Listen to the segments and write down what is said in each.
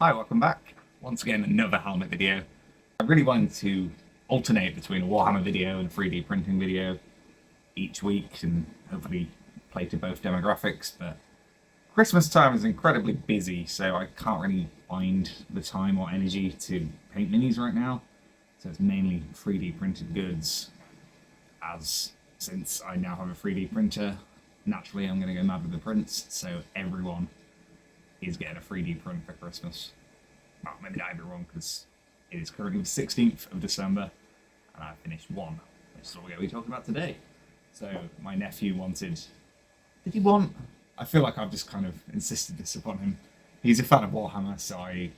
Hi, welcome back. Once again, another helmet video. I really wanted to alternate between a Warhammer video and a 3D printing video each week and hopefully play to both demographics, but Christmas time is incredibly busy, so I can't really find the time or energy to paint minis right now. So it's mainly 3D printed goods, as since I now have a 3D printer, naturally I'm going to go mad with the prints, so everyone is getting a 3D print for Christmas. Well, maybe not everyone, because it is currently the 16th of December, and I finished one, which is what we're going to be talking about today. So my nephew wanted... Did he want... I feel like I've just kind of insisted this upon him. He's a fan of Warhammer, so I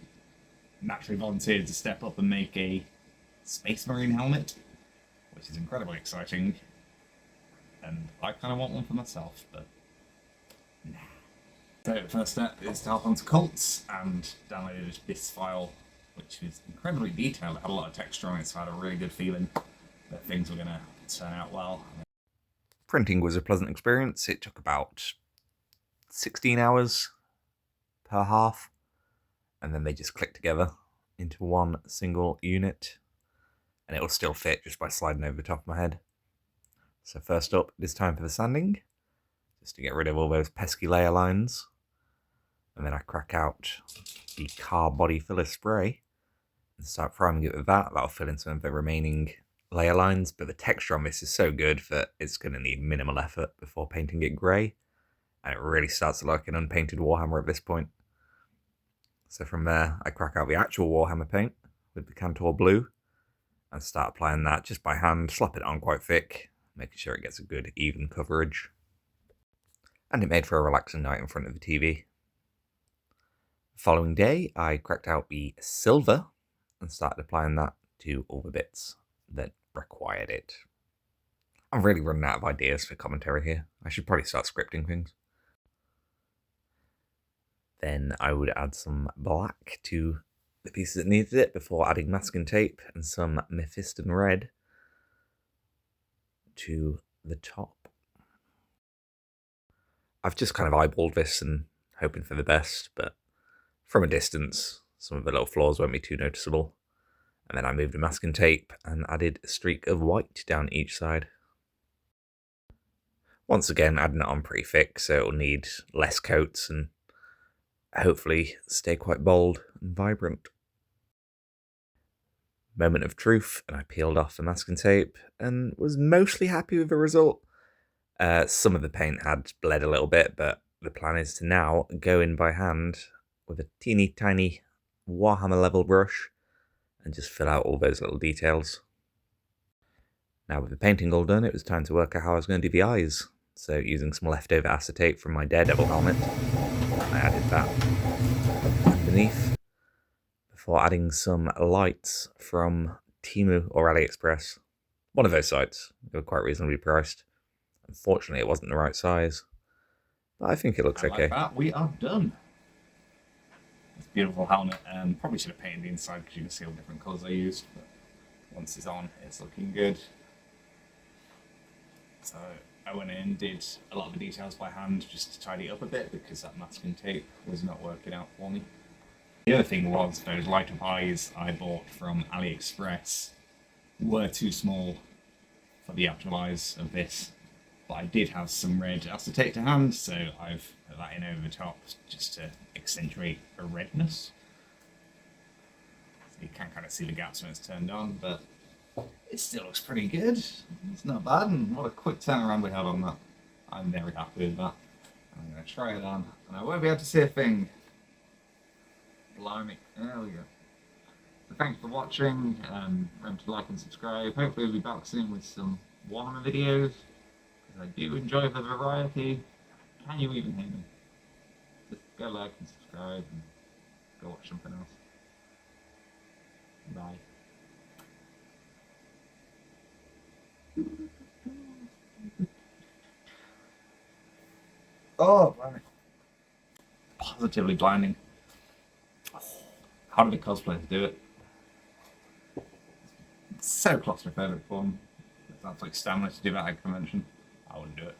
naturally volunteered to step up and make a Space Marine helmet, which is incredibly exciting. And I kind of want one for myself, but nah. So the first step is to hop onto Cults and downloaded this file, which is incredibly detailed. It had a lot of texture on it, so I had a really good feeling that things were going to turn out well. Printing was a pleasant experience. It took about 16 hours per half, and then they just click together into one single unit, and it will still fit just by sliding over the top of my head. So first up, it is time for the sanding, just to get rid of all those pesky layer lines. And then I crack out the car body filler spray and start priming it with that. That'll fill in some of the remaining layer lines, but the texture on this is so good that it's going to need minimal effort before painting it grey, and it really starts to look like an unpainted Warhammer at this point. So from there, I crack out the actual Warhammer paint with the Cantor Blue and start applying that just by hand, slap it on quite thick, making sure it gets a good even coverage. And it made for a relaxing night in front of the TV. The following day, I cracked out the silver and started applying that to all the bits that required it. I'm really running out of ideas for commentary here. I should probably start scripting things. Then I would add some black to the pieces that needed it before adding masking tape and some Mephiston red to the top. I've just kind of eyeballed this and hoping for the best, but from a distance, some of the little flaws won't be too noticeable. And then I moved the masking tape and added a streak of white down each side. Once again, adding it on pretty thick, so it'll need less coats and hopefully stay quite bold and vibrant. Moment of truth, and I peeled off the masking tape and was mostly happy with the result. Some of the paint had bled a little bit, but the plan is to now go in by hand with a teeny tiny Warhammer level brush and just fill out all those little details. Now with the painting all done, it was time to work out how I was going to do the eyes. So using some leftover acetate from my Daredevil helmet, I added that underneath before adding some lights from Temu or AliExpress. One of those sites. They were quite reasonably priced. Unfortunately, it wasn't the right size, but I think it looks okay. Like that, we are done. It's a beautiful helmet, and probably should have painted the inside because you can see all the different colours I used, but once it's on, it's looking good. So I went in and did a lot of the details by hand just to tidy it up a bit because that masking tape was not working out for me. The other thing was those light up eyes I bought from AliExpress were too small for the actual eyes of this, but I did have some red acetate to hand, so I've put that in over the top just to accentuate the redness. So you can kind of see the gaps when it's turned on, but it still looks pretty good. It's not bad, and what a quick turnaround we had on that. I'm very happy with that. I'm going to try it on, and I won't be able to see a thing. Blimey, there we go. So thanks for watching, remember to like and subscribe. Hopefully we'll be back soon with some Warhammer videos, because I do enjoy the variety. Can you even hear me? Just go like and subscribe and go watch something else. Bye. Oh, blimey. Positively blinding. How do the cosplayers do it? It's so claustrophobic for them. It's absolute stamina to do that at a convention. I wouldn't do it.